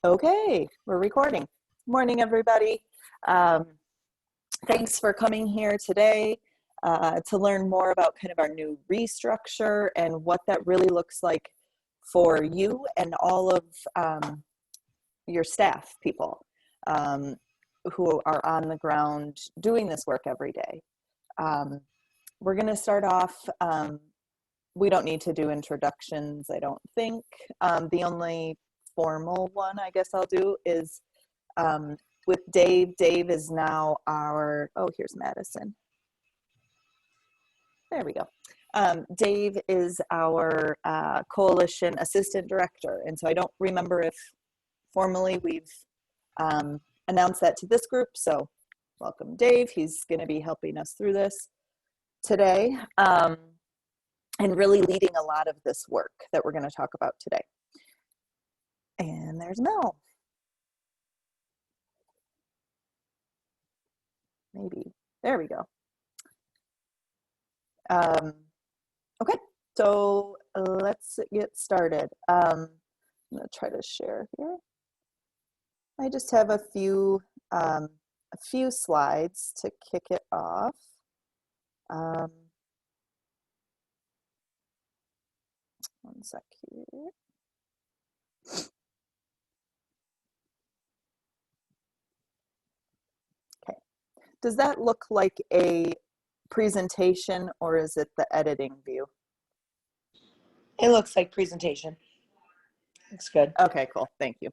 Okay, we're recording. Morning, everybody. Um, Thanks for coming here today to learn more about kind of our new restructure and what that really looks like for you and all of your staff people um, who are on the ground doing this work every day. We're going to start off. We don't need to do introductions, I don't think. The only formal one I guess I'll do is with Dave. Dave is now our, oh, here's Madison. There we go. Dave is our coalition assistant director. And so I don't remember if formally we've announced that to this group. So welcome, Dave. He's going to be helping us through this today and really leading a lot of this work that we're going to talk about today. And there's Mel. Maybe. There we go. Okay, so let's get started. I'm going to try to share here. I just have a few slides to kick it off. One sec here. Okay, does that look like a presentation or is it the editing view? It looks like presentation. Looks good. Okay, cool, thank you.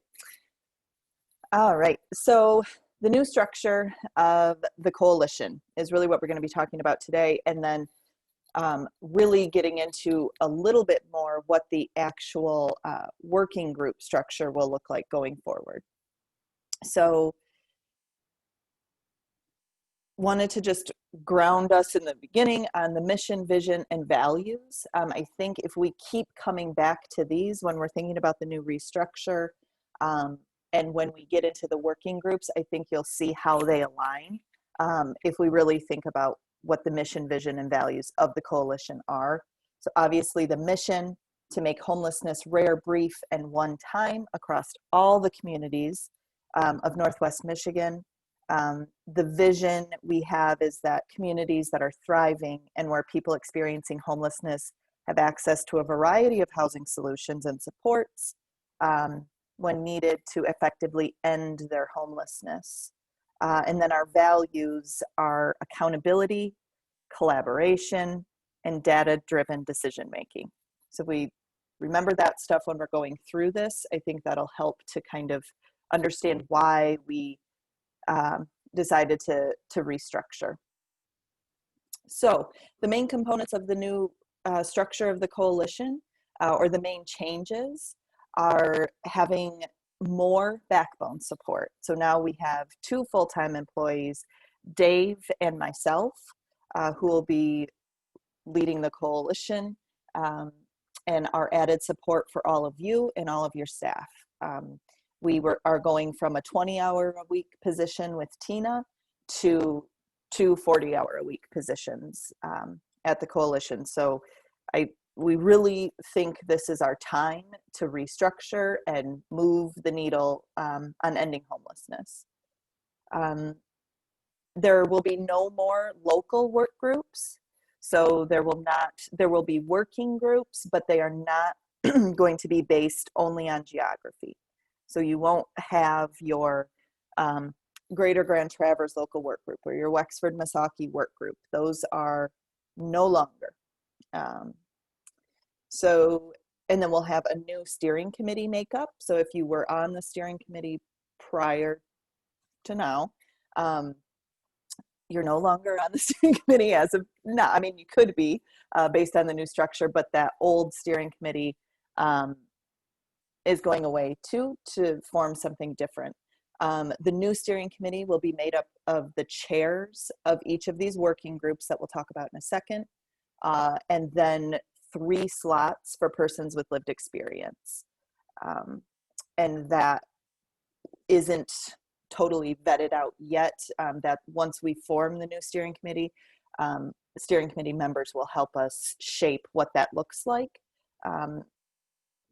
All right, so the new structure of the coalition is really what we're going to be talking about today, and then really getting into a little bit more what the actual working group structure will look like going forward. So wanted to just ground us in the beginning on the mission, vision, and values. I think if we keep coming back to these when we're thinking about the new restructure, and when we get into the working groups, I think you'll see how they align if we really think about what the mission, vision, and values of the coalition are. So obviously the mission to make homelessness rare, brief, and one time across all the communities of Northwest Michigan. The vision we have is that communities that are thriving and where people experiencing homelessness have access to a variety of housing solutions and supports when needed to effectively end their homelessness. And then our values are accountability, collaboration, and data-driven decision-making. So we remember that stuff when we're going through this. I think that'll help to kind of understand why we decided to restructure. So the main components of the new structure of the coalition, or the main changes, are having more backbone support. So now we have 2 full-time employees, Dave and myself, who will be leading the coalition, and our added support for all of you and all of your staff. We are going from a 20-hour-a-week position with Tina to 2 40-hour-a-week positions at the coalition. So we really think this is our time to restructure and move the needle on ending homelessness. There will be no more local work groups. So there will be working groups, but they are not going to be based only on geography. So you won't have your Greater Grand Traverse local work group or your Wexford Missaukee work group. Those are no longer. And then we'll have a new steering committee makeup. So if you were on the steering committee prior to now, you're no longer on the steering committee as of now. I mean, you could be based on the new structure, but that old steering committee is going away too, to form something different. The new steering committee will be made up of the chairs of each of these working groups that we'll talk about in a second, and then 3 slots for persons with lived experience. And that isn't totally vetted out yet, that once we form the new steering committee members will help us shape what that looks like,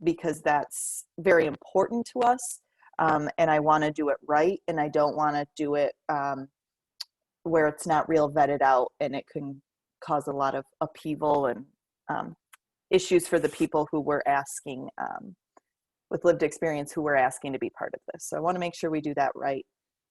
because that's very important to us. And I want to do it right, and I don't want to do it where it's not real vetted out, and it can cause a lot of upheaval and issues for the people who were asking with lived experience who were asking to be part of this. So I want to make sure we do that right.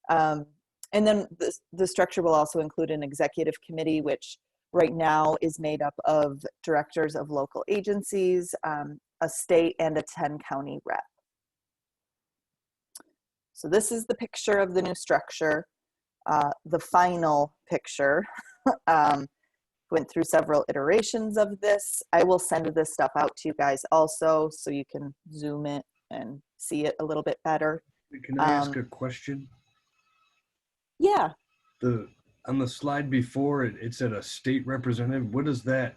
And then the structure will also include an executive committee, which right now is made up of directors of local agencies, a state, and a 10-county rep. So this is the picture of the new structure. The final picture. Went through several iterations of this. I will send this stuff out to you guys also, so you can zoom it and see it a little bit better. Can I ask a question? Yeah. On the slide before, it said a state representative. What does that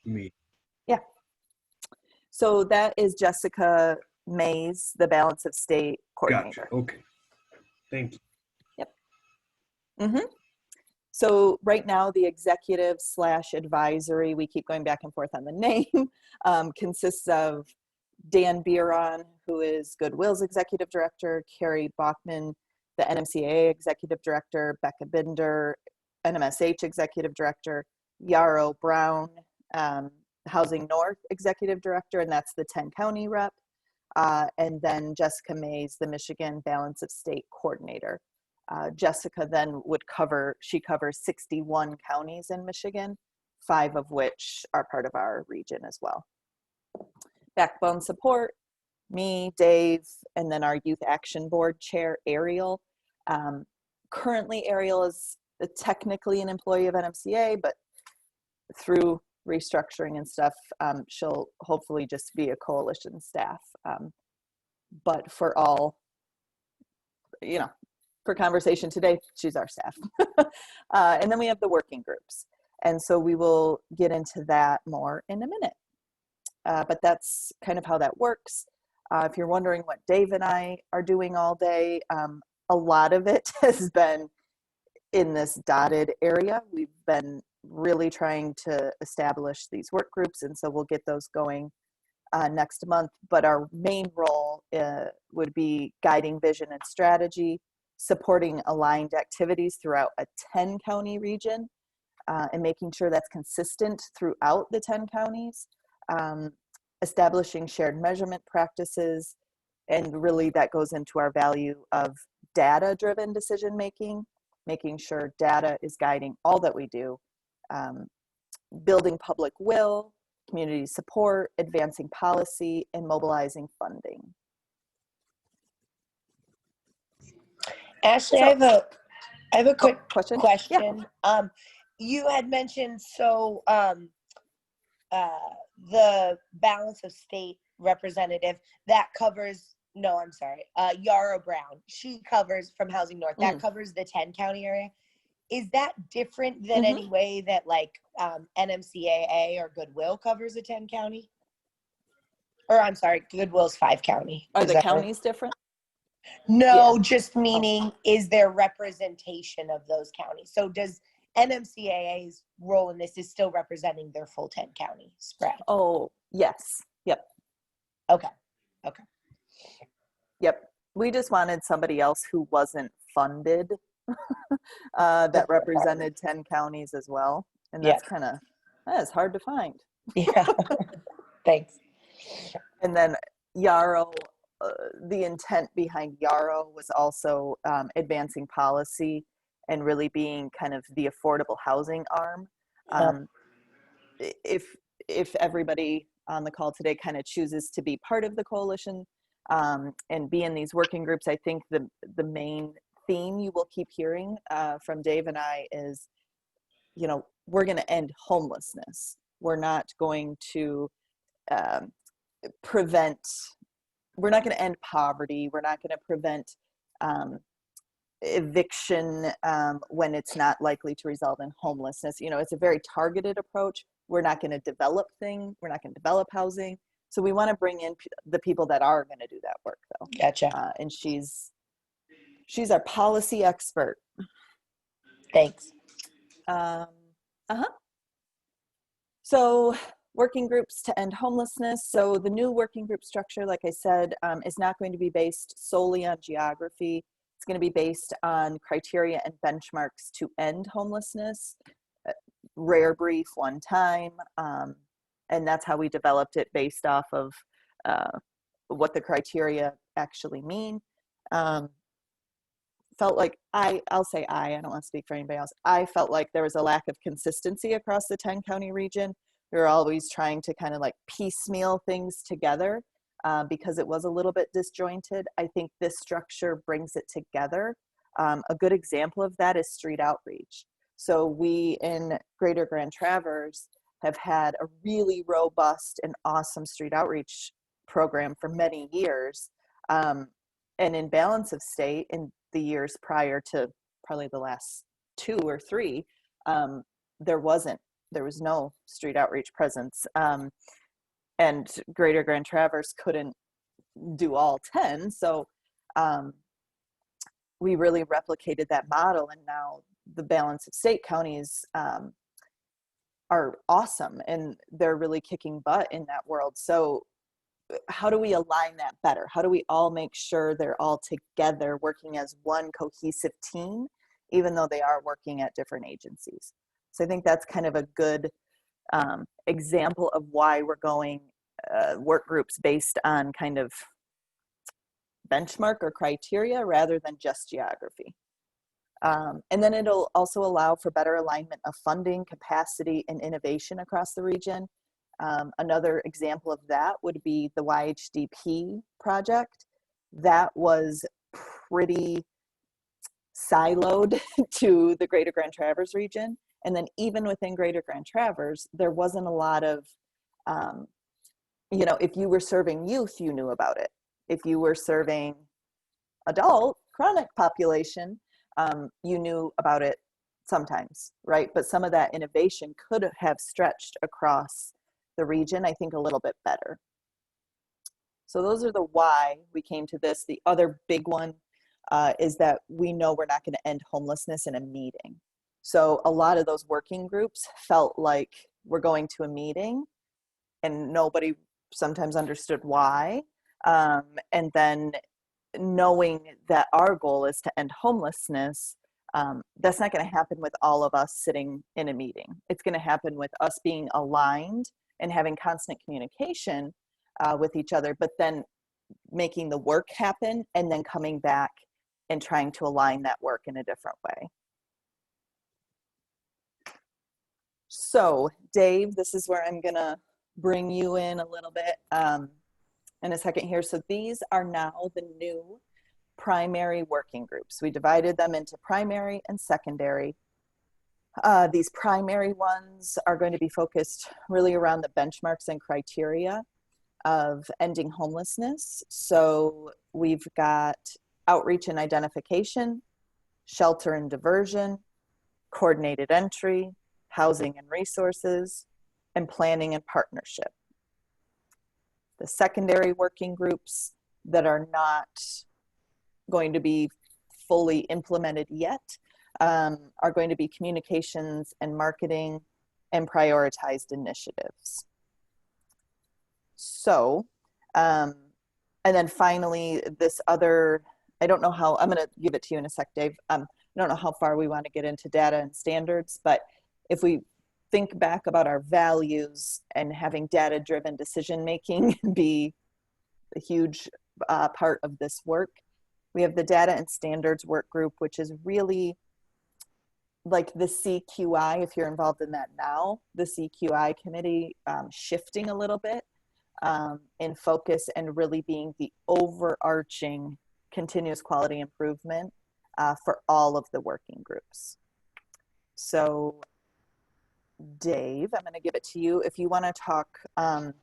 mean? Yeah. So that is Jessica Mays, the Balance of State coordinator. Gotcha. Okay. Thank you. Yep. Mm-hmm. So right now, the executive / advisory, we keep going back and forth on the name, consists of Dan Biron, who is Goodwill's executive director, Carrie Bachman, the NMCAA executive director, Becca Binder, NMSH executive director, Yarrow Brown, Housing North executive director, and that's the 10-county rep, and then Jessica Mays, the Michigan Balance of State coordinator. Jessica then she covers 61 counties in Michigan, 5 of which are part of our region as well. Backbone support, me, Dave, and then our Youth Action Board chair, Ariel. Currently, Ariel is technically an employee of NMCA, but through restructuring and stuff, she'll hopefully just be a coalition staff. But for all, for conversation today, she's our staff. And then we have the working groups. And so we will get into that more in a minute. But that's kind of how that works. If you're wondering what Dave and I are doing all day, a lot of it has been in this dotted area. We've been really trying to establish these work groups, and so we'll get those going next month. But our main role would be guiding vision and strategy, supporting aligned activities throughout a 10-county region, and making sure that's consistent throughout the 10 counties, establishing shared measurement practices, and really that goes into our value of data-driven decision-making, making sure data is guiding all that we do, building public will, community support, advancing policy, and mobilizing funding. Ashley, I have a quick question. Yeah. You had mentioned the Balance of State representative that covers. No, I'm sorry. Yarrow Brown. She covers from Housing North. That covers the 10-county area. Is that different than any way that like NMCAA or Goodwill covers a 10-county? Or I'm sorry, Goodwill's 5-county. Are the counties different? No, yeah. Just meaning is there representation of those counties? So does NMCAA's role in this is still representing their full 10-county spread? Oh, yes. Yep. Okay. Yep. We just wanted somebody else who wasn't funded that represented 10 counties as well. And that's that is hard to find. Yeah. Thanks. And then Yarrow, the intent behind Yarrow was also advancing policy and really being kind of the affordable housing arm. If everybody on the call today kind of chooses to be part of the coalition and be in these working groups, I think the main theme you will keep hearing from Dave and I is, we're going to end homelessness. We're not going to we're not going to end poverty. We're not going to prevent eviction when it's not likely to result in homelessness. It's a very targeted approach. We're not going to develop things. We're not going to develop housing. So we want to bring in the people that are going to do that work, though. Gotcha. And she's our policy expert. Thanks. So working groups to end homelessness. So the new working group structure, like I said, is not going to be based solely on geography. It's going to be based on criteria and benchmarks to end homelessness, rare brief, one time. And that's how we developed it, based off of what the criteria actually mean. Felt like I'll say I don't want to speak for anybody else. I felt like there was a lack of consistency across the 10 county region. We were always trying to kind of like piecemeal things together because it was a little bit disjointed. I think this structure brings it together. A good example of that is street outreach. So we in Greater Grand Traverse have had a really robust and awesome street outreach program for many years. And in Balance of State, in the years prior to probably the last 2 or 3, there was no street outreach presence. And Greater Grand Traverse couldn't do all 10. So we really replicated that model. And now the Balance of State counties are awesome, and they're really kicking butt in that world. So how do we align that better? How do we all make sure they're all together working as one cohesive team, even though they are working at different agencies? So I think that's kind of a good example of why we're going work groups based on kind of benchmark or criteria rather than just geography. And then it'll also allow for better alignment of funding, capacity, and innovation across the region. Another example of that would be the YHDP project. That was pretty siloed to the Greater Grand Traverse region. And then even within Greater Grand Traverse, there wasn't a lot of, if you were serving youth, you knew about it. If you were serving adult, chronic population, you knew about it sometimes, right? But some of that innovation could have stretched across the region, I think, a little bit better. So those are the why we came to this. The other big one is that we know we're not going to end homelessness in a meeting. So a lot of those working groups felt like we're going to a meeting and nobody sometimes understood why. And then knowing that our goal is to end homelessness, that's not going to happen with all of us sitting in a meeting. It's going to happen with us being aligned and having constant communication with each other, but then making the work happen and then coming back and trying to align that work in a different way. So Dave, this is where I'm gonna bring you in a little bit in a second here. So these are now the new primary working groups. We divided them into primary and secondary. These primary ones are going to be focused really around the benchmarks and criteria of ending homelessness. So we've got outreach and identification, shelter and diversion, coordinated entry, housing and resources, and planning and partnership. The secondary working groups that are not going to be fully implemented yet are going to be communications and marketing and prioritized initiatives. So, and then finally, this other, I don't know how, I'm going to give it to you in a sec, Dave. I don't know how far we want to get into data and standards, but if we think back about our values and having data-driven decision-making be a huge part of this work, we have the data and standards work group, which is really like the CQI, if you're involved in that now, the CQI committee shifting a little bit in focus and really being the overarching continuous quality improvement for all of the working groups. So Dave, I'm going to give it to you if you want to talk a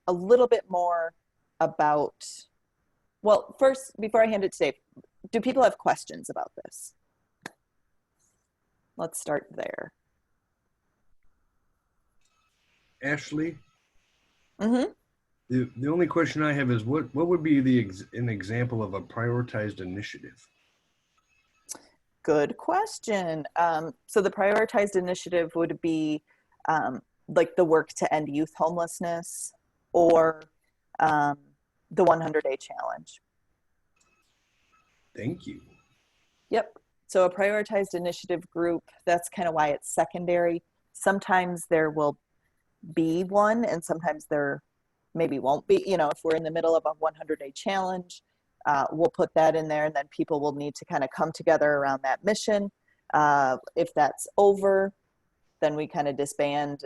little bit more about, well, first, before I hand it to Dave, do people have questions about this? Let's start there. Ashley? Mm-hmm. The only question I have is what would be an example of a prioritized initiative? Good question. So the prioritized initiative would be like the work to end youth homelessness or the 100-day challenge. Thank you. Yep. So a prioritized initiative group, that's kind of why it's secondary. Sometimes there will be one and sometimes there maybe won't be. You know, if we're in the middle of a 100-day challenge, we'll put that in there, and then people will need to kind of come together around that mission. If that's over, then we kind of disband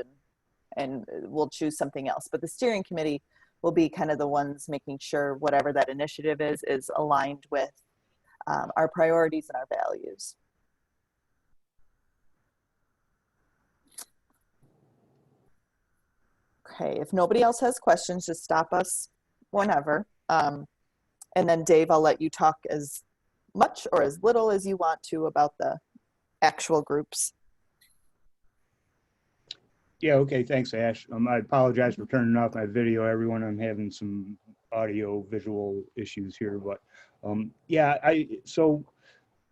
and we'll choose something else. But the steering committee will be kind of the ones making sure whatever that initiative is aligned with our priorities and our values. Okay, if nobody else has questions, just stop us whenever. And then Dave, I'll let you talk as much or as little as you want to about the actual groups. Yeah, okay, thanks, Ash. I apologize for turning off my video, everyone. I'm having some audio visual issues here, but yeah, so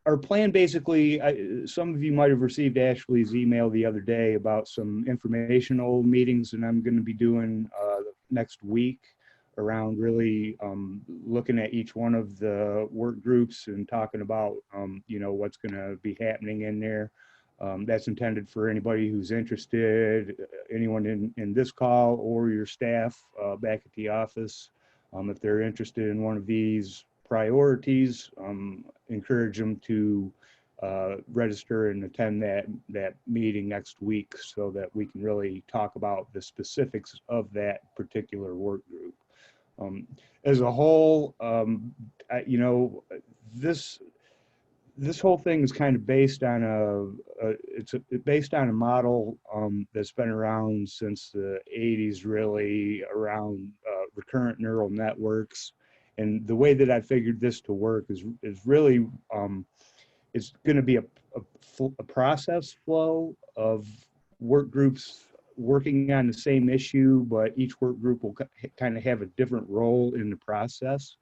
our plan basically, some of you might have received Ashley's email the other day about some informational meetings that I'm going to be doing next week around really looking at each one of the work groups and talking about, you know, what's going to be happening in there. That's intended for anybody who's interested, anyone in this call or your staff back at the office. If they're interested in one of these priorities, encourage them to register and attend that meeting next week so that we can really talk about the specifics of that particular work group. As a whole, you know, this whole thing is kind of based on it's based on a model that's been around since the 80s, really, around recurrent neural networks. And the way that I figured this to work is really it's going to be a process flow of work groups working on the same issue, but each work group will kind of have a different role in the process.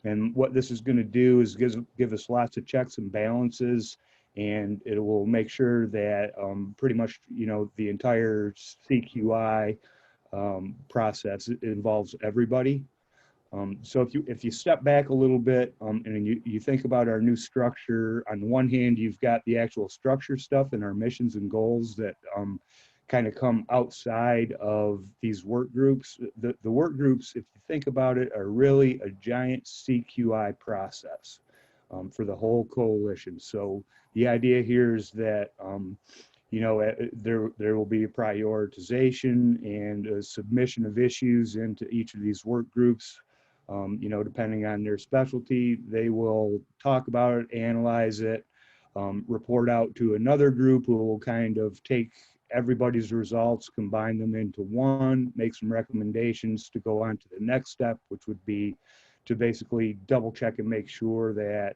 And what this is going to do is give us lots of checks and balances, and it will make sure that pretty much, you know, the entire CQI process involves everybody. So if you step back a little bit and you think about our new structure, on the one hand, you've got the actual structure stuff and our missions and goals that kind of come outside of these work groups. The work groups, if you think about it, are really a giant CQI process for the whole coalition. So the idea here is that you know, there will be a prioritization and a submission of issues into each of these work groups. You know, depending on their specialty, they will talk about it, analyze it, report out to another group who will kind of take everybody's results, combine them into one, make some recommendations to go on to the next step, which would be to basically double check and make sure that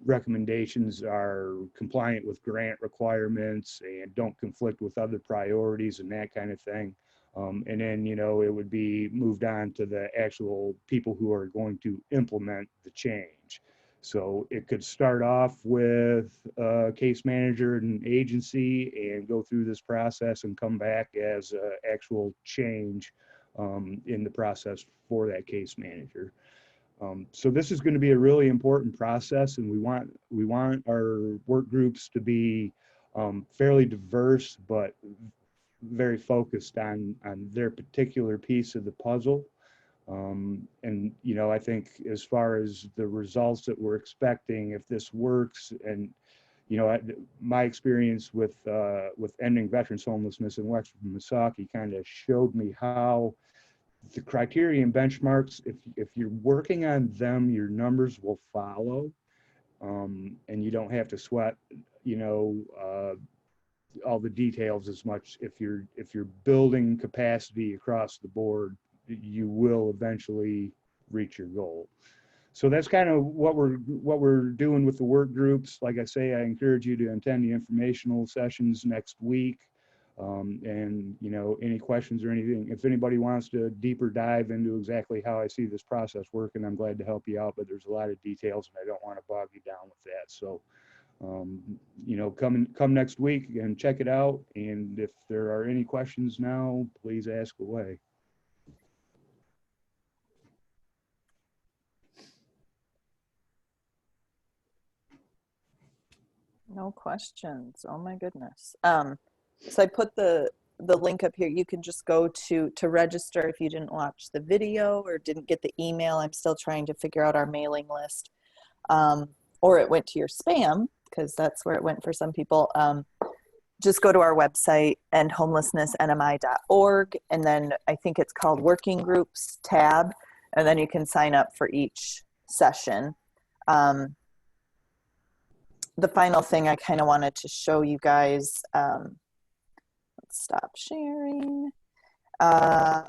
recommendations are compliant with grant requirements and don't conflict with other priorities and that kind of thing. And then, you know, it would be moved on to the actual people who are going to implement the change. So it could start off with a case manager and agency and go through this process and come back as an actual change in the process for that case manager. So this is going to be a really important process, and we want our work groups to be fairly diverse, but very focused on their particular piece of the puzzle. And, you know, I think as far as the results that we're expecting, if this works, and, you know, my experience with ending veterans homelessness in Western Misaki kind of showed me how the criteria and benchmarks, if you're working on them, your numbers will follow, and you don't have to sweat, you know, all the details as much. If you're building capacity across the board, you will eventually reach your goal. So that's kind of what we're doing with the work groups. Like I say, I encourage you to attend the informational sessions next week. And, you know, any questions or anything, if anybody wants to deeper dive into exactly how I see this process working, I'm glad to help you out, but there's a lot of details and I don't want to bog you down with that. So You know, come next week and check it out. And if there are any questions now, please ask away. No questions. Oh my goodness. So I put the link up here. You can just go to register if you didn't watch the video or didn't get the email. I'm still trying to figure out our mailing list. Or it went to your spam, because that's where it went for some people. Just go to our website, endhomelessnessnmi.org, and then I think it's called Working Groups tab, and then you can sign up for each session. The final thing I kind of wanted to show you guys, let's stop sharing. And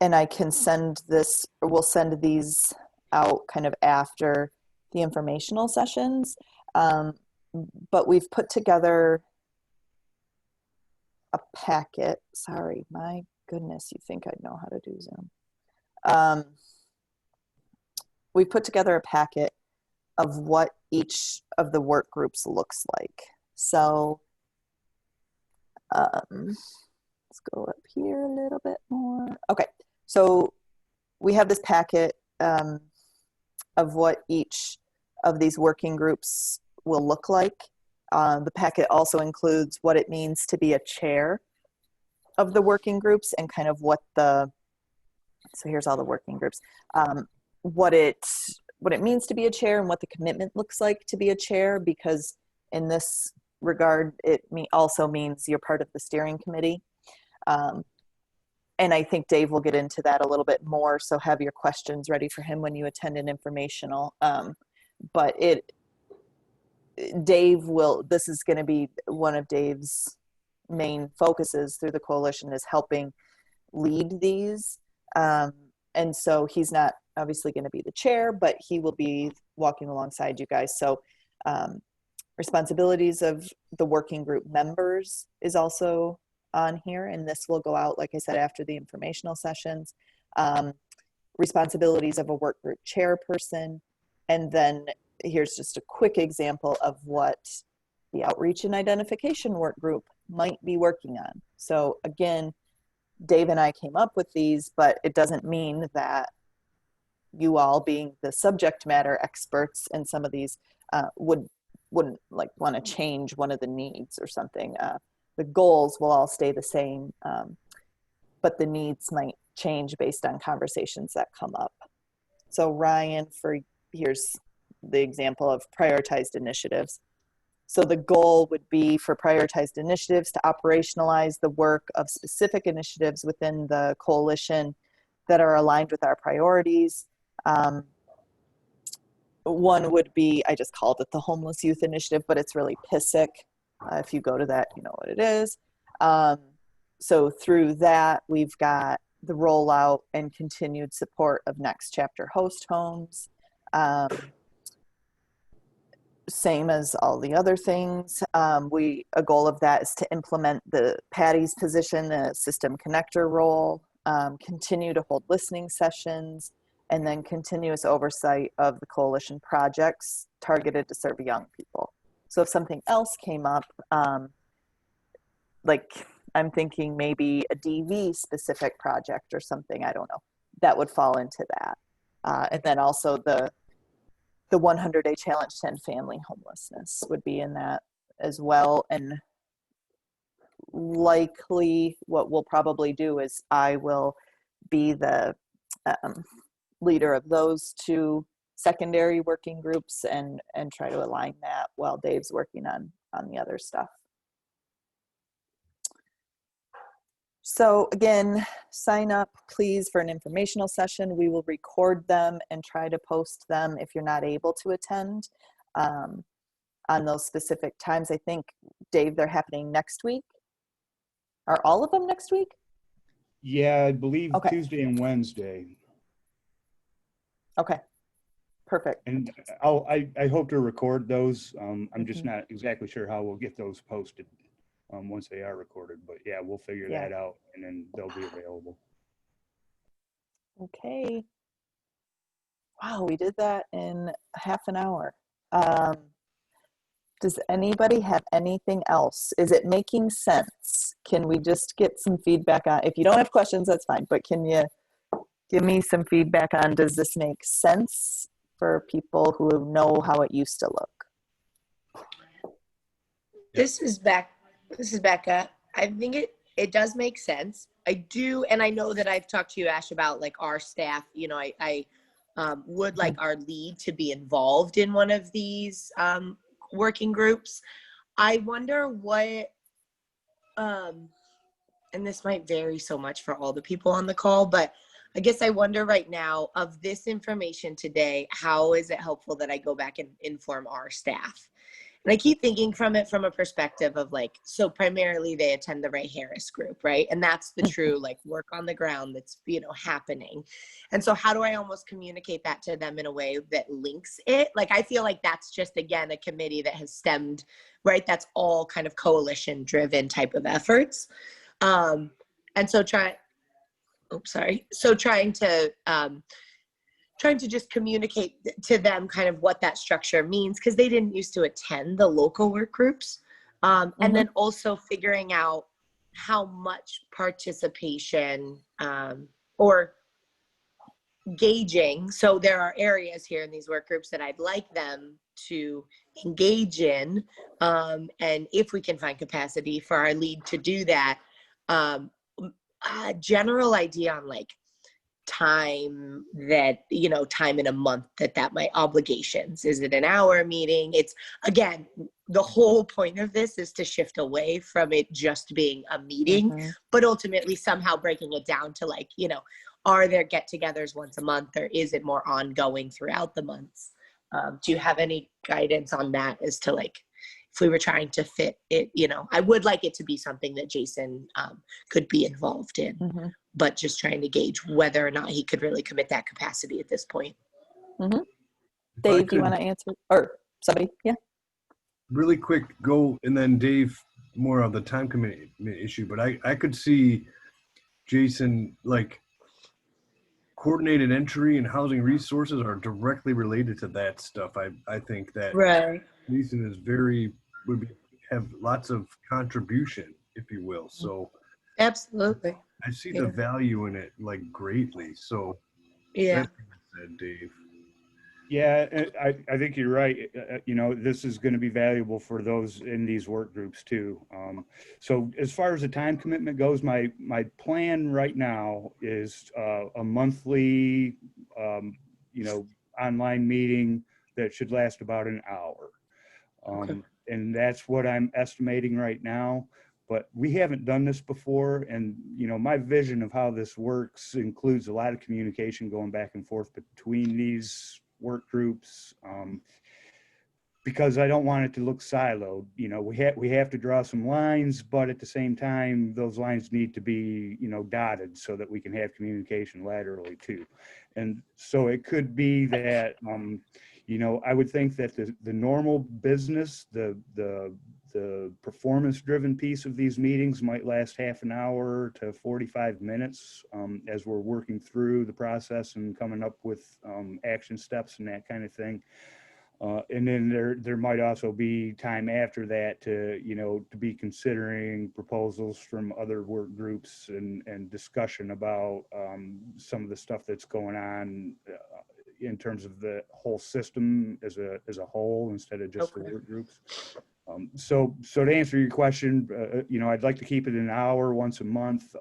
I can send this, or we'll send these out kind of after the informational sessions. But we've put together a packet. Sorry, my goodness, you think I'd know how to do Zoom. We put together a packet of what each of the work groups looks like. So let's go up here a little bit more. Okay, so we have this packet of what each of these working groups will look like. The packet also includes what it means to be a chair of the working groups and kind of what the, so here's all the working groups, what it means to be a chair and what the commitment looks like to be a chair, because in this regard, it also means you're part of the steering committee. And I think Dave will get into that a little bit more, so have your questions ready for him when you attend an informational. But Dave will, this is going to be one of Dave's main focuses through the coalition, is helping lead these. And so he's not obviously going to be the chair, but he will be walking alongside you guys. So responsibilities of the working group members is also on here, and this will go out, like I said, after the informational sessions. Responsibilities of a work group chairperson, and then here's just a quick example of what the outreach and identification work group might be working on. So again, Dave and I came up with these, but it doesn't mean that you all, being the subject matter experts in some of these, wouldn't like want to change one of the needs or something. The goals will all stay the same, but the needs might change based on conversations that come up. So Ryan, here's the example of prioritized initiatives. So the goal would be for prioritized initiatives to operationalize the work of specific initiatives within the coalition that are aligned with our priorities. One would be, I just called it the Homeless Youth Initiative, but it's really PISIC. If you go to that, you know what it is. So through that, we've got the rollout and continued support of Next Chapter host homes. Same as all the other things. A goal of that is to implement the Patty's position, the system connector role, continue to hold listening sessions, and then continuous oversight of the coalition projects targeted to serve young people. So if something else came up, like I'm thinking maybe a DV specific project or something, I don't know, that would fall into that. And then also the 100-day challenge to end family homelessness would be in that as well. And likely what we'll probably do is I will be the leader of those two secondary working groups and try to align that while Dave's working on the other stuff. So again, sign up please for an informational session. We will record them and try to post them if you're not able to attend on those specific times. I think, Dave, they're happening next week. Are all of them next week? Yeah, I believe Okay. Tuesday and Wednesday. Okay, perfect. And I hope to record those. I'm just not exactly sure how we'll get those posted once they are recorded, but yeah, we'll figure that out and then they'll be available. Okay. Wow, we did that in half an hour. Does anybody have anything else? Is it making sense? Can we just get some feedback on, if you don't have questions, that's fine, but can you give me some feedback on, does this make sense for people who know how it used to look? This is Becca. I think it does make sense. I do, and I know that I've talked to you, Ash, about like our staff. You know, I would like our lead to be involved in one of these working groups. I wonder what, and this might vary so much for all the people on the call, but I guess I wonder right now, of this information today, how is it helpful that I go back and inform our staff? And I keep thinking from a perspective of like, so primarily they attend the Ray Harris group, right? And that's the true like work on the ground that's, you know, happening. And so how do I almost communicate that to them in a way that links it? Like, I feel like that's just, again, a committee that has stemmed, right? That's all kind of coalition driven type of efforts. And so trying to just communicate to them kind of what that structure means, because they didn't used to attend the local work groups. And then also figuring out how much participation or gauging. So there are areas here in these work groups that I'd like them to engage in. And if we can find capacity for our lead to do that, a general idea on like time that, you know, time in a month that might obligations. Is it an hour meeting? It's, again, the whole point of this is to shift away from it just being a meeting, but ultimately somehow breaking it down to like, you know, are there get-togethers once a month, or is it more ongoing throughout the months? Do you have any guidance on that as to like, if we were trying to fit it, you know, I would like it to be something that Jason could be involved in, but just trying to gauge whether or not he could really commit that capacity at this point. Dave, do you want to answer? Or somebody? Yeah. Really quick, go, and then Dave, more of the time commitment issue, but I could see Jason, like, coordinated entry and housing resources are directly related to that stuff. I think that Jason is have lots of contribution, if you will. So absolutely, I see the value in it like greatly. So yeah, said Dave. Yeah, I think you're right. You know, this is going to be valuable for those in these work groups too. So as far as the time commitment goes, my plan right now is a monthly, you know, online meeting that should last about an hour. And that's what I'm estimating right now. But we haven't done this before. And, you know, my vision of how this works includes a lot of communication going back and forth between these work groups, because I don't want it to look siloed. You know, we have to draw some lines, but at the same time, those lines need to be, you know, dotted so that we can have communication laterally too. And so it could be that, you know, I would think that the normal business, the performance-driven piece of these meetings might last half an hour to 45 minutes as we're working through the process and coming up with action steps and that kind of thing. And then there might also be time after that to, you know, to be considering proposals from other work groups and discussion about some of the stuff that's going on in terms of the whole system as a whole instead of just the work groups. So to answer your question, you know, I'd like to keep it an hour once a month.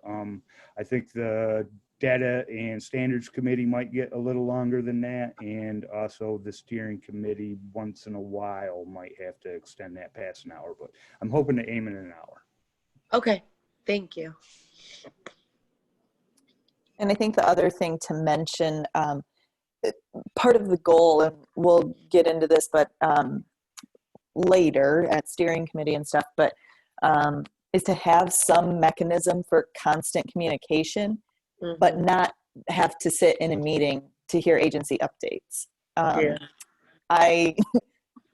I think the data and standards committee might get a little longer than that. And also the steering committee once in a while might have to extend that past an hour, but I'm hoping to aim in an hour. Okay, thank you. And I think the other thing to mention, part of the goal, and we'll get into this, but later at steering committee and stuff, but is to have some mechanism for constant communication, but not have to sit in a meeting to hear agency updates.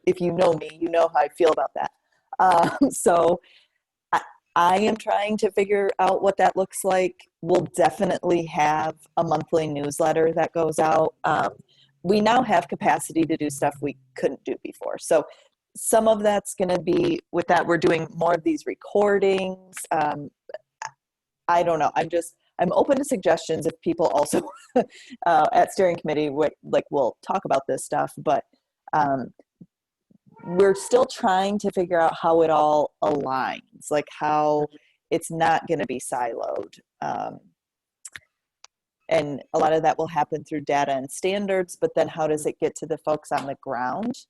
If you know me, you know how I feel about that. So I am trying to figure out what that looks like. We'll definitely have a monthly newsletter that goes out. we now have capacity to do stuff we couldn't do before. So some of that's going to be with that. We're doing more of these recordings. I don't know. I'm open to suggestions if people also at steering committee, we'll talk about this stuff, but we're still trying to figure out how it all aligns, like how it's not going to be siloed. And a lot of that will happen through data and standards, but then how does it get to the folks on the ground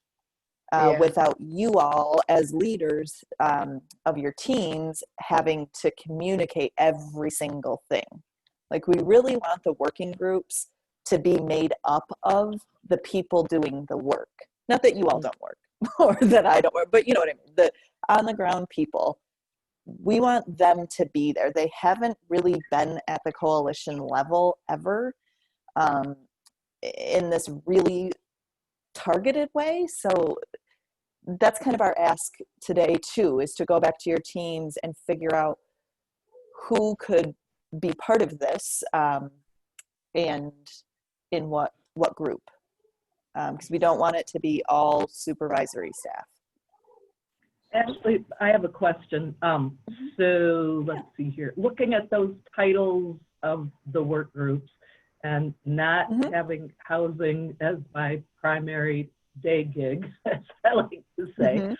without you all as leaders of your teams having to communicate every single thing? Like, we really want the working groups to be made up of the people doing the work. Not that you all don't work or that I don't work, but you know what I mean? The on the ground people, we want them to be there. They haven't really been at the coalition level ever in this really targeted way. So that's kind of our ask today too, is to go back to your teams and figure out who could be part of this and in what group, because we don't want it to be all supervisory staff. Actually, I have a question. So let's see here. Looking at those titles of the work groups and not having housing as my primary day gig, as I like to say,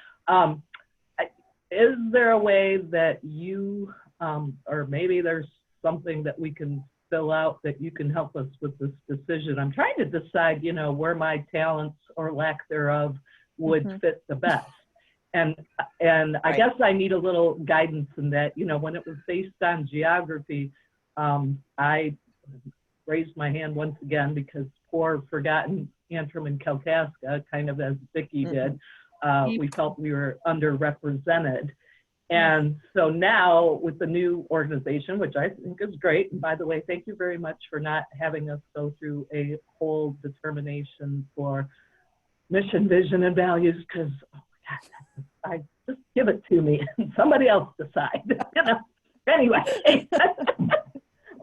is there a way that you, or maybe there's something that we can fill out that you can help us with this decision? I'm trying to decide, where my talents or lack thereof would fit the best. And I guess I need a little guidance in that, when it was based on geography, I raised my hand once again because poor forgotten Antrim and Kalkaska, kind of as Vicki did, we felt we were underrepresented. And so now with the new organization, which I think is great, and by the way, thank you very much for not having us go through a whole determination for mission, vision, and values, because I just give it to me and somebody else decide, Anyway,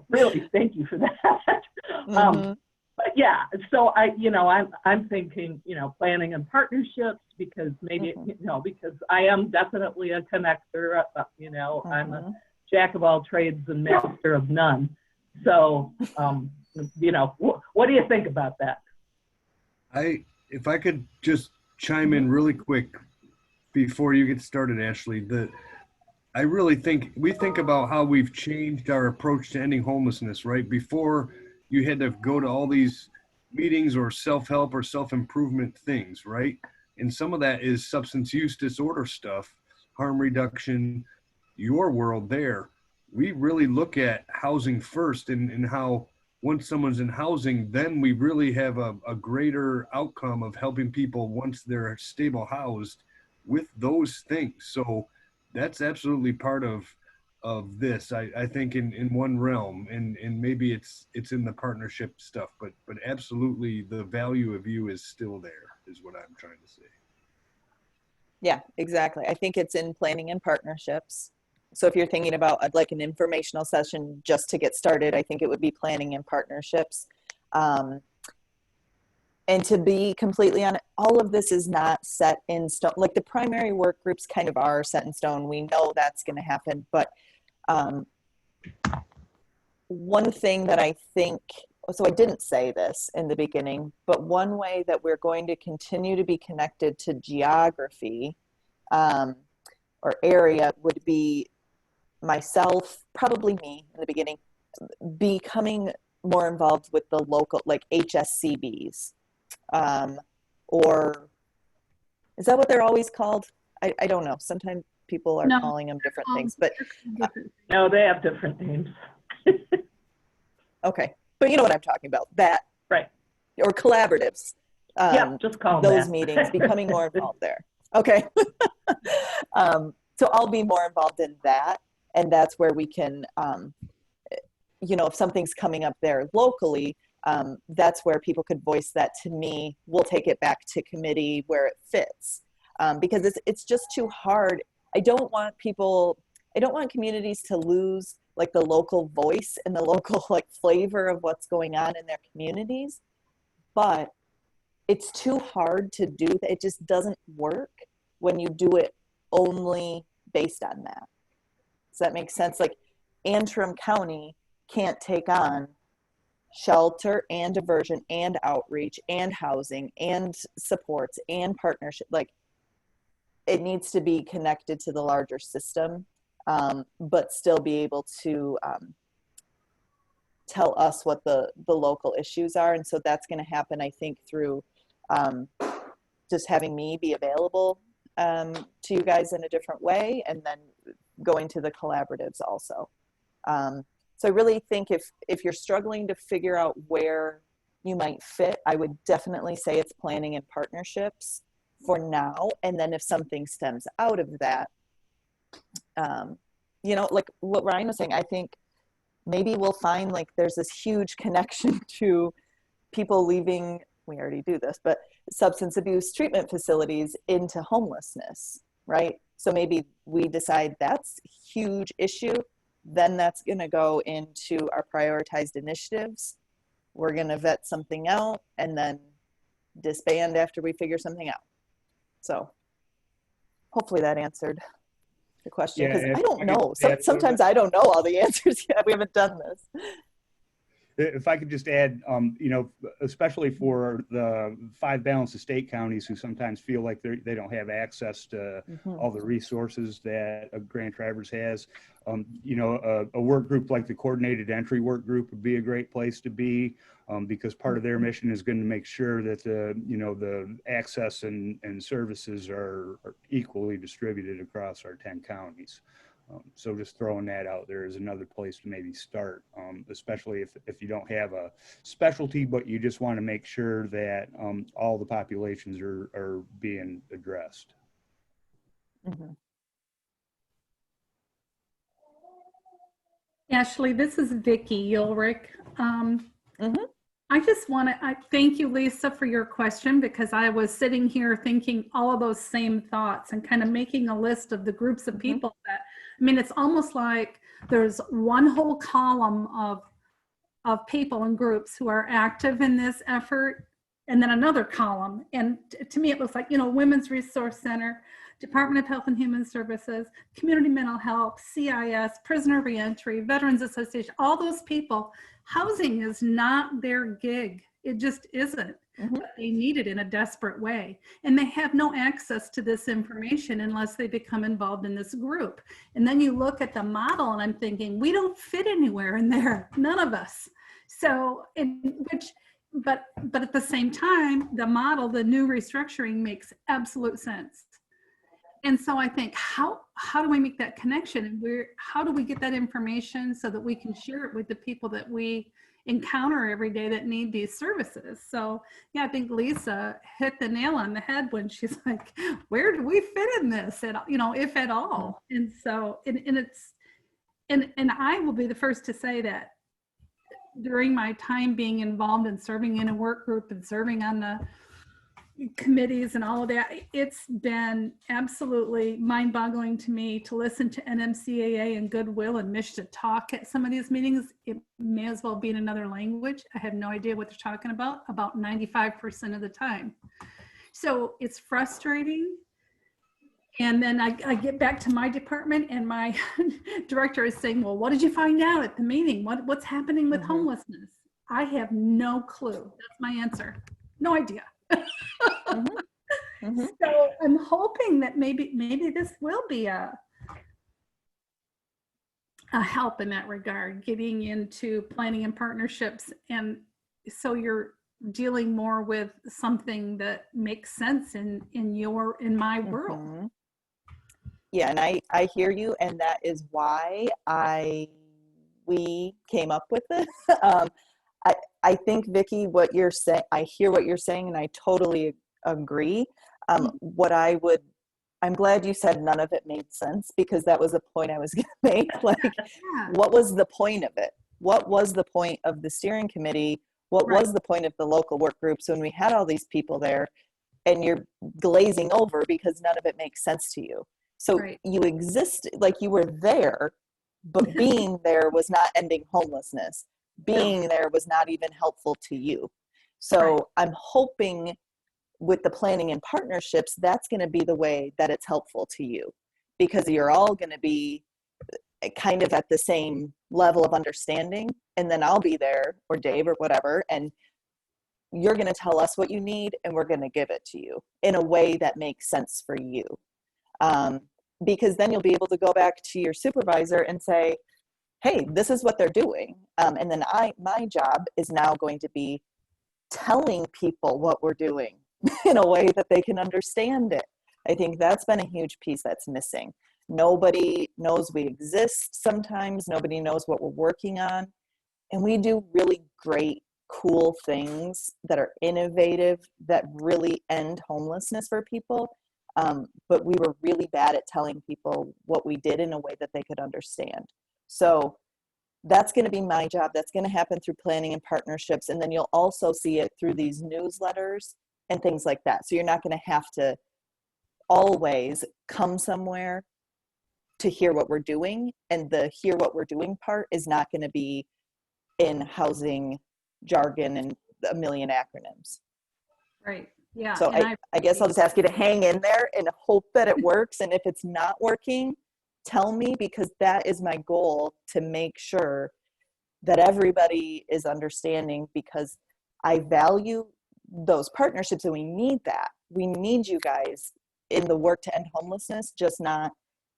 really, thank you for that. But yeah, so I'm thinking, planning and partnerships, because maybe, because I am definitely a connector, I'm a jack of all trades and master of none. So, what do you think about that? If I could just chime in really quick before you get started, Ashley, I really think we think about how we've changed our approach to ending homelessness, right? Before, you had to go to all these meetings or self-help or self-improvement things, right? And some of that is substance use disorder stuff, harm reduction, your world there. We really look at housing first, and how once someone's in housing, then we really have a greater outcome of helping people once they're stable housed with those things. So that's absolutely part of this, I think, in one realm, and maybe it's in the partnership stuff, but absolutely the value of you is still there, is what I'm trying to say. Yeah, exactly. I think it's in planning and partnerships. So if you're thinking about like an informational session just to get started, I think it would be planning and partnerships. And to be completely honest, all of this is not set in stone. Like, the primary work groups kind of are set in stone. We know that's going to happen. But one thing that I think, so I didn't say this in the beginning, but one way that we're going to continue to be connected to geography or area would be myself, probably me in the beginning, becoming more involved with the local, like HSCBs. Or is that what they're always called? I don't know. Sometimes people are calling them different things, but no, they have different names. Okay, but you know what I'm talking about, that, right? Or collaboratives. Yeah, just call those that. meetings, becoming more involved there. Okay. So I'll be more involved in that, and that's where we can, if something's coming up there locally, that's where people could voice that to me. We'll take it back to committee where it fits, because it's just too hard. I don't want communities to lose like the local voice and the local like flavor of what's going on in their communities. But it's too hard to do that. It just doesn't work when you do it only based on that. Does that make sense? Like Antrim County can't take on shelter and diversion and outreach and housing and supports and partnership. Like it needs to be connected to the larger system, but still be able to tell us what the local issues are. And so that's going to happen, I think, through just having me be available to you guys in a different way, and then going to the collaboratives also. So I really think if you're struggling to figure out where you might fit, I would definitely say it's planning and partnerships for now. And then if something stems out of that, you know, like what Ryan was saying, I think maybe we'll find like there's this huge connection to people leaving, we already do this, but substance abuse treatment facilities into homelessness, right? So maybe we decide that's a huge issue, then that's going to go into our prioritized initiatives. We're going to vet something out and then disband after we figure something out. So hopefully that answered the question, because I don't know. Sometimes I don't know all the answers yet. We haven't done this. If I could just add, you know, especially for the 5 balanced estate counties who sometimes feel like they don't have access to all the resources that Grand Traverse has, you know, a work group like the Coordinated Entry Work Group would be a great place to be, because part of their mission is going to make sure that you know, the access and services are equally distributed across our 10 counties. So just throwing that out there is another place to maybe start, especially if you don't have a specialty, but you just want to make sure that all the populations are being addressed. Ashley, this is Vicki Ulrich. I just want to thank you, Lisa, for your question, because I was sitting here thinking all of those same thoughts and kind of making a list of the groups of people that, I mean, it's almost like there's one whole column of people and groups who are active in this effort, and then another column. And to me, it looks like, you know, Women's Resource Center, Department of Health and Human Services, Community Mental Health, CIS, Prisoner Reentry, Veterans Association, all those people. Housing is not their gig. It just isn't. But they need it in a desperate way. And they have no access to this information unless they become involved in this group. And then you look at the model and I'm thinking, we don't fit anywhere in there, none of us. So, but at the same time, the model, the new restructuring makes absolute sense. And so I think, how do we make that connection, and how do we get that information so that we can share it with the people that we encounter every day that need these services? So yeah, I think Lisa hit the nail on the head when she's like, where do we fit in this, and, you know, if at all? And so, and I will be the first to say that during my time being involved in serving in a work group and serving on the committees and all of that, it's been absolutely mind-boggling to me to listen to NMCAA and Goodwill and Mishta talk at some of these meetings. It may as well be in another language. I have no idea what they're talking about 95% of the time. So it's frustrating. And then I get back to my department and my director is saying, well, what did you find out at the meeting? What's happening with homelessness? I have no clue. That's my answer. No idea. So I'm hoping that maybe this will be a help in that regard, getting into planning and partnerships, and so you're dealing more with something that makes sense in my world. Yeah, and I hear you, and that is why we came up with this. I think, Vicki, what you're saying, I hear what you're saying, and I totally agree. I'm glad you said none of it made sense, because that was a point I was going to make. Like, what was the point of it? What was the point of the steering committee? What was the point of the local work groups when we had all these people there, and you're glazing over because none of it makes sense to you? So you exist, like you were there, but being there was not ending homelessness. Being there was not even helpful to you. So I'm hoping with the planning and partnerships, that's going to be the way that it's helpful to you, because you're all going to be kind of at the same level of understanding. And then I'll be there, or Dave or whatever, and you're going to tell us what you need and we're going to give it to you in a way that makes sense for you. Because then you'll be able to go back to your supervisor and say, hey, this is what they're doing. And then my job is now going to be telling people what we're doing in a way that they can understand it. I think that's been a huge piece that's missing. Nobody knows we exist sometimes. Nobody knows what we're working on. And we do really great, cool things that are innovative, that really end homelessness for people. But we were really bad at telling people what we did in a way that they could understand. So that's going to be my job. That's going to happen through planning and partnerships. And then you'll also see it through these newsletters and things like that. So you're not going to have to always come somewhere to hear what we're doing. And the hear what we're doing part is not going to be in housing jargon and a million acronyms. Right. Yeah. So I guess I'll just ask you to hang in there and hope that it works. And if it's not working, tell me, because that is my goal, to make sure that everybody is understanding, because I value those partnerships and we need that. We need you guys in the work to end homelessness, just not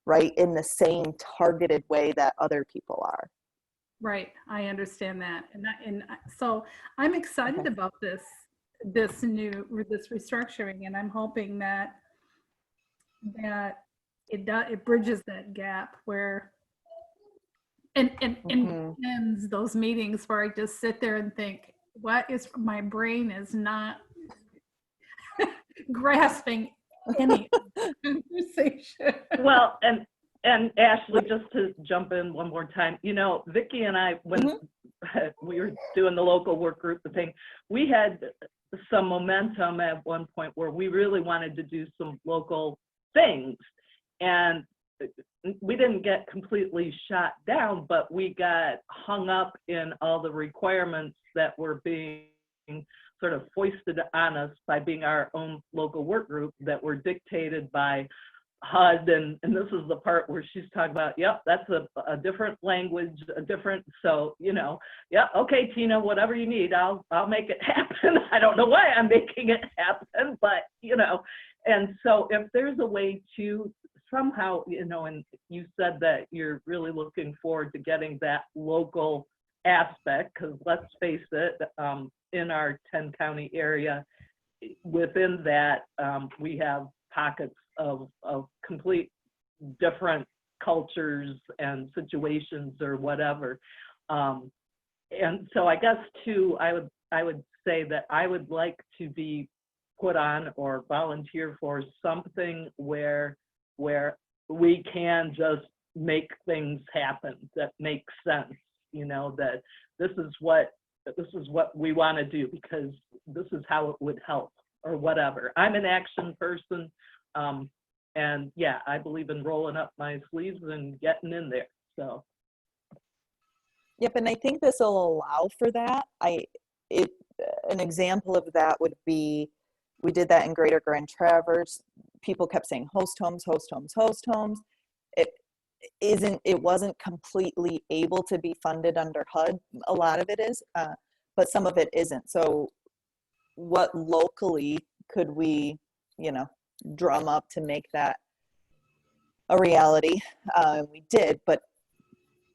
right in the same targeted way that other people are. Right. I understand that. And so I'm excited about this restructuring, and I'm hoping that it bridges that gap where and ends those meetings where I just sit there and think, my brain is not grasping any conversation. Well, and Ashley, just to jump in one more time, Vicki and I, when we were doing the local work group, we had some momentum at one point where we really wanted to do some local things. And we didn't get completely shot down, but we got hung up in all the requirements that were being sort of foisted on us by being our own local work group, that were dictated by HUD. And this is the part where she's talking about, yep, that's a different language, so, yeah, okay, Tina, whatever you need, I'll make it happen. I don't know why I'm making it happen, but, and so if there's a way to somehow, and you said that you're really looking forward to getting that local aspect, because let's face it, in our 10-county area, within that, we have pockets of complete different cultures and situations or whatever. And so I guess too, I would say that I would like to be put on or volunteer for something where we can just make things happen that make sense, that this is what we want to do because this is how it would help or whatever. I'm an action person. And yeah, I believe in rolling up my sleeves and getting in there. So. Yep, and I think this will allow for that. An example of that would be, we did that in Greater Grand Traverse. People kept saying host homes, host homes, host homes. It wasn't completely able to be funded under HUD. A lot of it is, but some of it isn't. So what locally could we, drum up to make that a reality? We did, but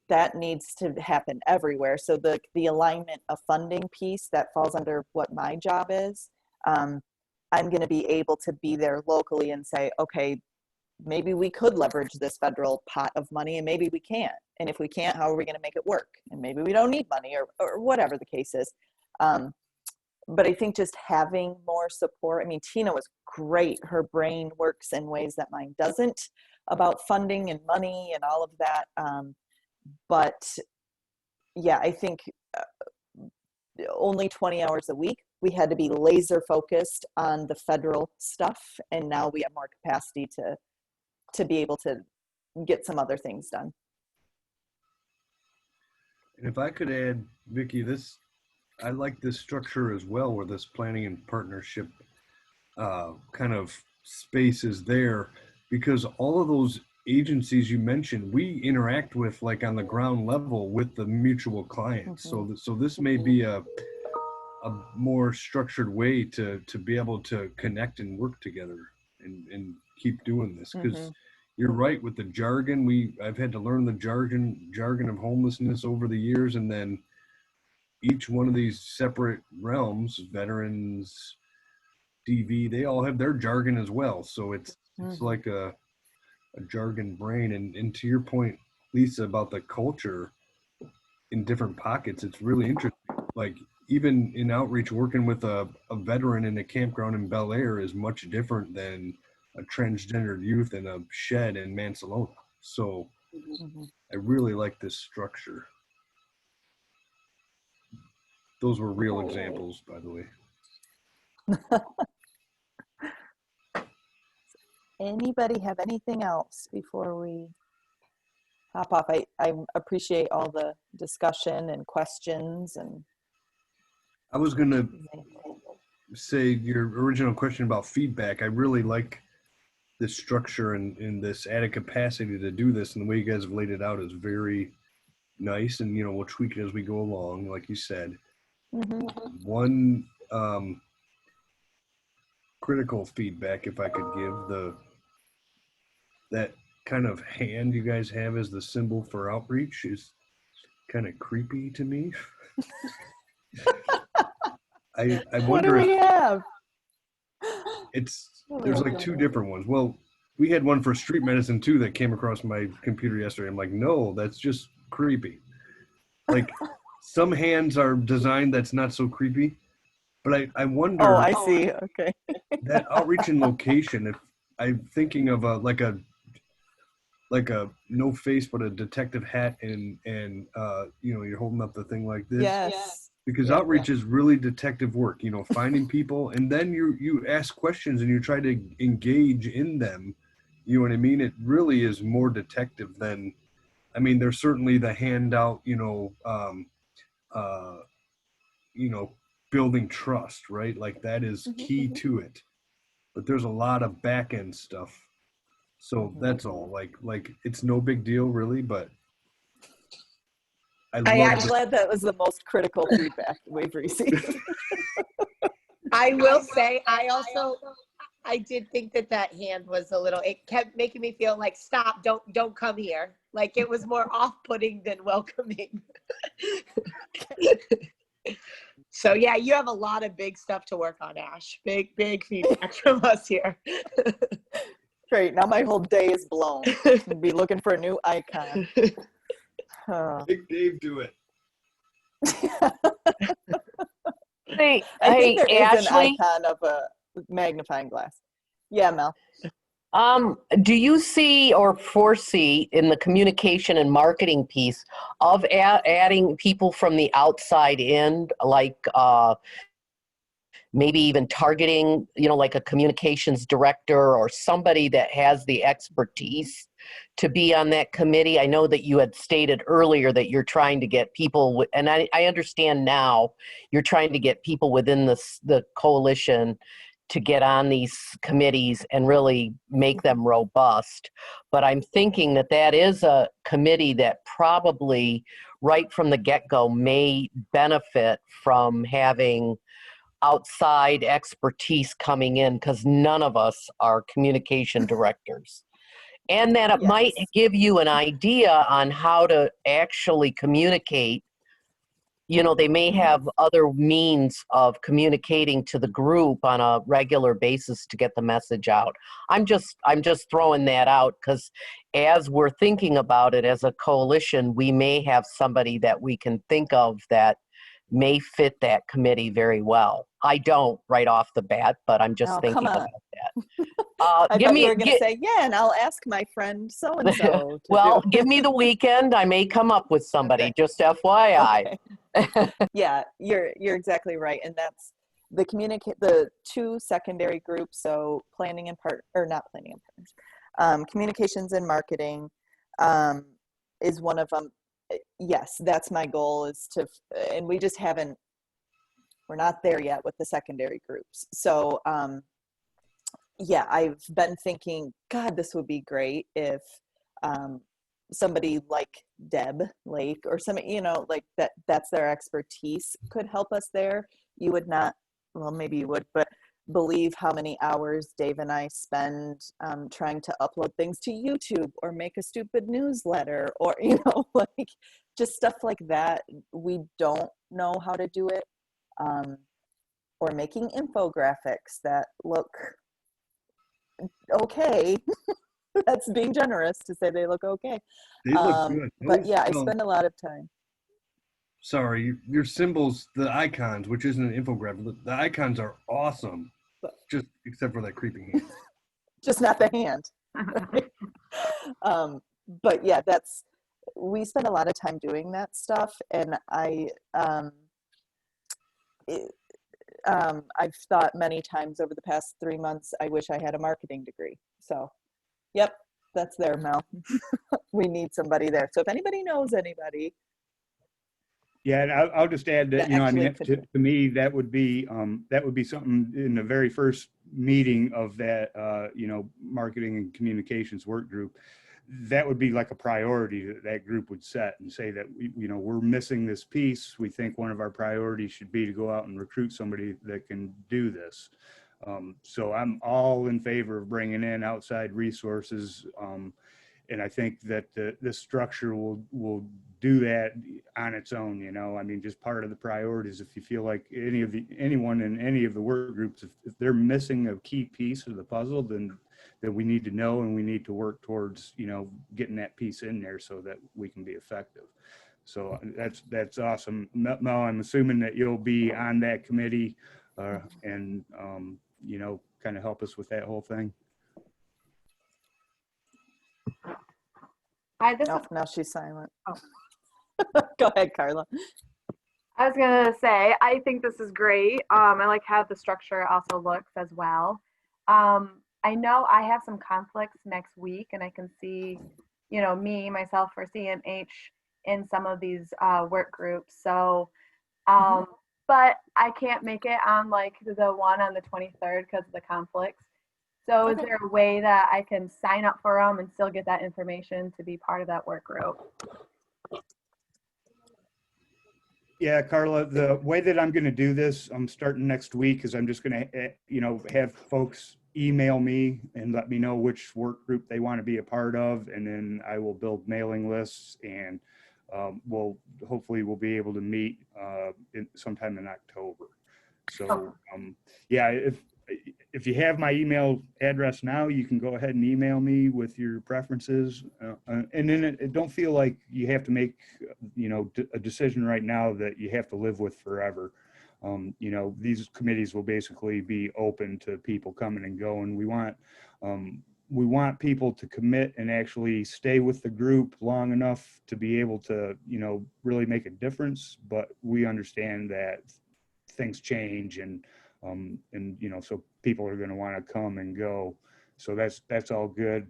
that needs to happen everywhere. So the alignment of funding piece that falls under what my job is, I'm going to be able to be there locally and say, okay, maybe we could leverage this federal pot of money and maybe we can't. And if we can't, how are we going to make it work? And maybe we don't need money or whatever the case is. But I think just having more support, Tina was great. Her brain works in ways that mine doesn't, about funding and money and all of that. But yeah, I think only 20 hours a week, we had to be laser focused on the federal stuff. And now we have more capacity to be able to get some other things done. And if I could add, Vicki, I like this structure as well, where this planning and partnership kind of spaces there, because all of those agencies you mentioned, we interact with like on the ground level with the mutual clients. So this may be a more structured way to be able to connect and work together and keep doing this, because you're right with the jargon. I've had to learn the jargon of homelessness over the years, and then each one of these separate realms, veterans, DV, they all have their jargon as well. So it's like a jargon brain. And to your point, Lisa, about the culture in different pockets, it's really interesting. Like even in outreach, working with a veteran in a campground in Bel Air is much different than a transgendered youth in a shed in Mansalona. So I really like this structure. Those were real examples, by the way. Anybody have anything else before we hop off? I appreciate all the discussion and questions. And I was going to say your original question about feedback. I really like this structure and this added capacity to do this, and the way you guys have laid it out is very nice. And, you know, we'll tweak it as we go along, like you said. One critical feedback, if I could give, that kind of hand you guys have as the symbol for outreach is kind of creepy to me. I wonder what do we have? There's like two different ones. Well, we had one for street medicine too that came across my computer yesterday. I'm like, no, that's just creepy. Like some hands are designed that's not so creepy, but I wonder. Oh, I see. Okay. That outreach and location, if I'm thinking of like a no face but a detective hat, and you know, you're holding up the thing like this. Yes. Because outreach is really detective work, you know, finding people, and then you ask questions and you try to engage in them. You know what I mean? It really is more detective than, I mean, there's certainly the handout, you know, building trust, right? Like that is key to it. But there's a lot of back end stuff. So that's all. Like it's no big deal really, but I'm glad that was the most critical feedback we've received. I will say, I did think that hand was a little, it kept making me feel like, stop, don't come here. Like it was more off-putting than welcoming. So yeah, you have a lot of big stuff to work on, Ash. Big feedback from us here. Great, now my whole day is blown. I'm gonna be looking for a new icon. Big Dave, do it. Hey, I think there is Ashley, an icon of a magnifying glass. Yeah, Mel. do you see or foresee in the communication and marketing piece of adding people from the outside in, like maybe even targeting, you know, like a communications director or somebody that has the expertise to be on that committee? I know that you had stated earlier that you're trying to get people, and I understand now, you're trying to get people within the coalition to get on these committees and really make them robust. But I'm thinking that is a committee that probably right from the get-go may benefit from having outside expertise coming in, because none of us are communication directors. And that it might give you an idea on how to actually communicate. You know, they may have other means of communicating to the group on a regular basis to get the message out. I'm just throwing that out because as we're thinking about it as a coalition, we may have somebody that we can think of that may fit that committee very well. I don't right off the bat, but I'm just thinking about that. I thought you were going to say, yeah, and I'll ask my friend so-and-so. Well, give me the weekend. I may come up with somebody, just FYI. Okay. Yeah, you're exactly right. And that's the two secondary groups. So communications and marketing is one of them. Yes, that's my goal, is to, and we just we're not there yet with the secondary groups. So yeah, I've been thinking, God, this would be great if somebody like Deb Lake or some, like that's their expertise could help us there. You would not, well, maybe you would, but believe how many hours Dave and I spend trying to upload things to YouTube or make a stupid newsletter or, like just stuff like that. We don't know how to do it. Or making infographics that look okay. That's being generous to say they look okay. They look good. But Those, yeah, I spend a lot of time. sorry, your symbols, the icons, which isn't an infographic, the icons are awesome. Just except for that creepy hand. Just not the hand. But yeah, we spend a lot of time doing that stuff, and I've thought many times over the past 3 months, I wish I had a marketing degree. So, yep, that's there, Mel. We need somebody there. So if anybody knows anybody. Yeah, and I'll just add that, I mean, actually to me, that would be something in the very first meeting of that, marketing and communications work group. That would be like a priority that group would set and say that, we're missing this piece. We think one of our priorities should be to go out and recruit somebody that can do this. So I'm all in favor of bringing in outside resources. And I think that this structure will do that on its own. I mean, just part of the priorities. If you feel like anyone in any of the work groups, if they're missing a key piece of the puzzle, then that we need to know, and we need to work towards, getting that piece in there so that we can be effective. So that's awesome. Mel, I'm assuming that you'll be on that committee and, kind of help us with that whole thing. Hi, this is. Now she's silent. Oh. Go ahead, Carla. I was gonna say, I think this is great. I like how the structure also looks as well. I know I have some conflicts next week, and I can see, myself for CMH in some of these work groups. So, but I can't make it on like the one on the 23rd because of the conflicts. So is there a way that I can sign up for them and still get that information to be part of that work group? Yeah, Carla, the way that I'm going to do this, I'm starting next week, is I'm just going to, have folks email me and let me know which work group they want to be a part of. And then I will build mailing lists, and we'll be able to meet sometime in October. So, yeah, if you have my email address now, you can go ahead and email me with your preferences. And then don't feel like you have to make, a decision right now that you have to live with forever. These committees will basically be open to people coming and going. We want people to commit and actually stay with the group long enough to be able to, really make a difference. But we understand that things change, and so people are going to want to come and go. So that's all good.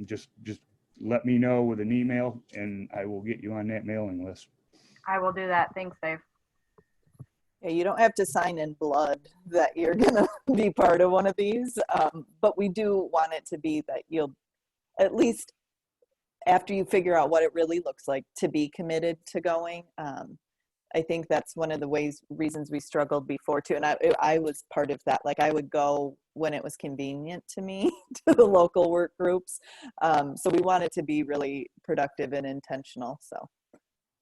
Just let me know with an email, and I will get you on that mailing list. I will do that. Thanks, Dave. Yeah, you don't have to sign in blood that you're gonna be part of one of these, but we do want it to be that you'll, at least after you figure out what it really looks like, to be committed to going. I think that's one of the reasons we struggled before too. And I was part of that. Like I would go when it was convenient to me to the local work groups. So we want it to be really productive and intentional. So,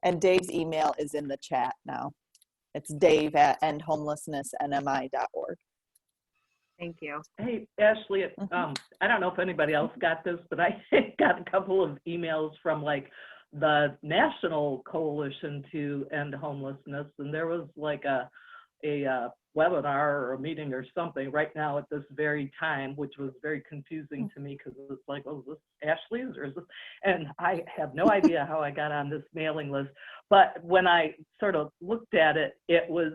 and Dave's email is in the chat now. It's dave@endhomelessnessnmi.org. Thank you. Hey, Ashley, I don't know if anybody else got this, but I got a couple of emails from like the National Coalition to End Homelessness, and there was like a webinar or a meeting or something right now at this very time, which was very confusing to me because it's like, oh, is this Ashley's or is this? And I have no idea how I got on this mailing list. But when I sort of looked at it, it was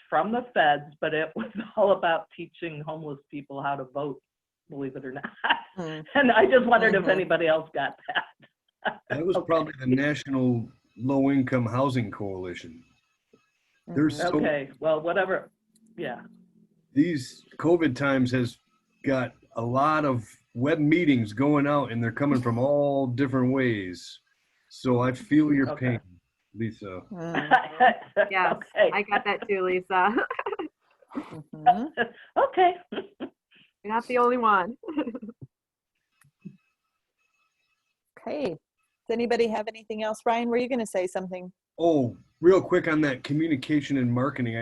from the feds, but it was all about teaching homeless people how to vote, believe it or not. And I just wondered if anybody else got that. That was probably the National Low Income Housing Coalition. There's okay, well, whatever. Yeah. These COVID times has got a lot of web meetings going out, and they're coming from all different ways. So I feel your Okay. pain, Lisa. Yes, Okay. I got that too, Lisa. Mhm. Okay. You're not the only one. Okay. Does anybody have anything else? Ryan, were you going to say something? Oh, real quick on that communication and marketing.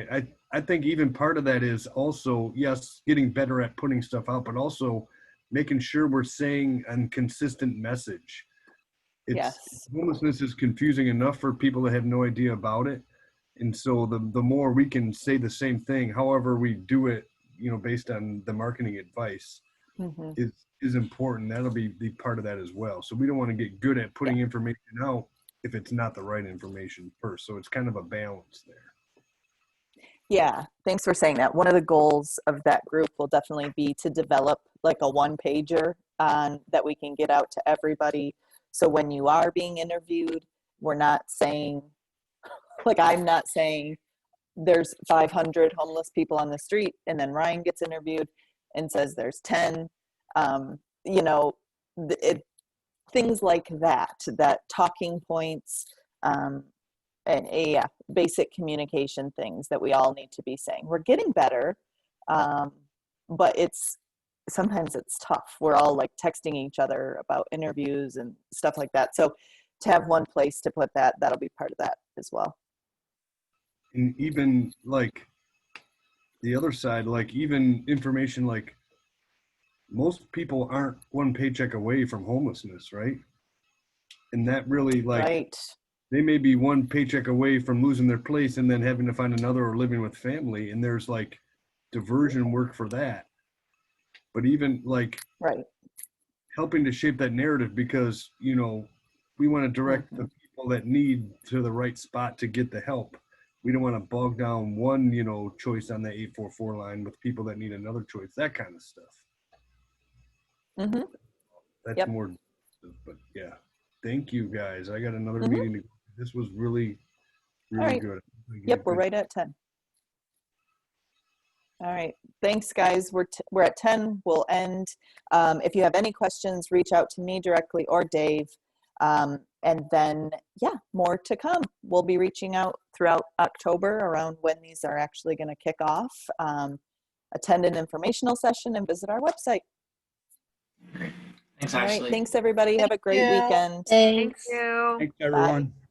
I think even part of that is also, yes, getting better at putting stuff out, but also making sure we're saying a consistent message. Yes. Homelessness is confusing enough for people that have no idea about it. And so the more we can say the same thing, however we do it, based on the marketing advice, Mm-hmm. is important. That'll be part of that as well. So we don't want to get good at putting information out if it's not the right information first. So it's kind of a balance there. Yeah, thanks for saying that. One of the goals of that group will definitely be to develop like a one-pager that we can get out to everybody. So when you are being interviewed, we're not saying, like I'm not saying there's 500 homeless people on the street, and then Ryan gets interviewed and says there's 10. Things like that talking points, and basic communication things that we all need to be saying. We're getting better, but sometimes it's tough. We're all like texting each other about interviews and stuff like that. So to have one place to put that'll be part of that as well. And even like the other side, like even information, like most people aren't one paycheck away from homelessness, right? And that really, like, Right. they may be one paycheck away from losing their place and then having to find another or living with family. And there's like diversion work for that. But even like Right. helping to shape that narrative, because, we want to direct the people that need to the right spot to get the help. We don't want to bog down one, choice on the 844 line with people that need another choice, that kind of stuff. Mm-hmm. That's more, but yeah. Thank you guys. I got another meeting to go. This was really, really right. good. Yep, we're right at 10. All right. Thanks, guys. We're at 10. We'll end. If you have any questions, reach out to me directly or Dave. And then, more to come. We'll be reaching out throughout October around when these are actually going to kick off. Attend an informational session and visit our website. Great. Thanks, All Ashley. right. Thanks, everybody. Have a great weekend. Thank you. Thanks, everyone. Bye.